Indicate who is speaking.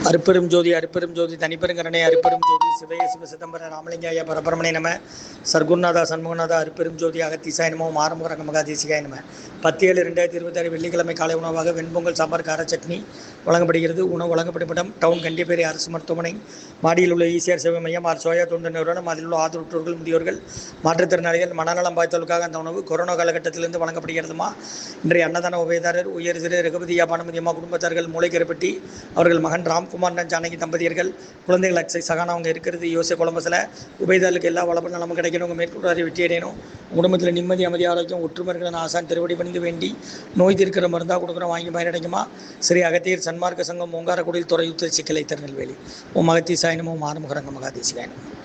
Speaker 1: அருப்பெரும் ஜோதி தனிப்பெருங்கரணை அருப்பெரும் ஜோதி சிவய சிவ சிதம்பர ராமலிங்காய பரபரமனை நம சர்க்குருநாதா சண்முகநாதா அருப்பெரும் ஜோதி அகத்தீசாய நமோ ஆரம்பரங்க மகாதேசிகாய நம 10/7/2026 வெள்ளிக்கிழமை காலை உணவாக வெண்பொங்கல் சாம்பார் கார சட்னி வழங்கப்படுகிறது. உணவு வழங்கப்படும் இடம் டவுன் கண்டிப்பேரி அரசு மருத்துவமனை, மாடியில் உள்ள ஈசிஆர் சேவை மையம், சோயா தொண்டு நிறுவனம், அதில் உள்ள ஆதரவற்றோர்கள், முதியோர்கள், மாற்றுத்திறனாளிகள், மனநலம் பாய்த்தலுக்காக அந்த உணவு கொரோனா காலகட்டத்திலிருந்து வழங்கப்படுகிறதுமா. இன்றைய அன்னதான உபயதாரர் உயர் சிறு ரகுபதியா பானுமதியம்மா குடும்பத்தார்கள், மூளைக்கருப்பட்டி அவர்கள் மகன் ராம்குமார் ஜானகி தம்பதியர்கள், குழந்தைகள் அக்ஷய் சகானா அவங்க இருக்கிறது யோசை கொலம்பஸில். உபயதாரர்களுக்கு எல்லா வளமும் நலமும் கிடைக்கணும். உங்கள் மேற்கொள்ளாரை வெற்றி அடையணும். குடும்பத்தில் நிம்மதி, அமைதி, ஆரோக்கியம், ஒற்றுமைகள் ஆசான் திருவடி பணிந்து வேண்டி நோய் தீர்க்கிற மருந்தாக கொடுக்குறோம், வாங்கி பயனடைக்குமா. ஸ்ரீ அகத்தியர் சன்மார்க்க சங்கம் ஓங்காரக்குடியில் துறையுத்தர் சிக்கலை திருநெல்வேலி. ஓம் அகத்தீசாய நமோ ஆறுமுகரங்க மகாதேசிகாய நமோ.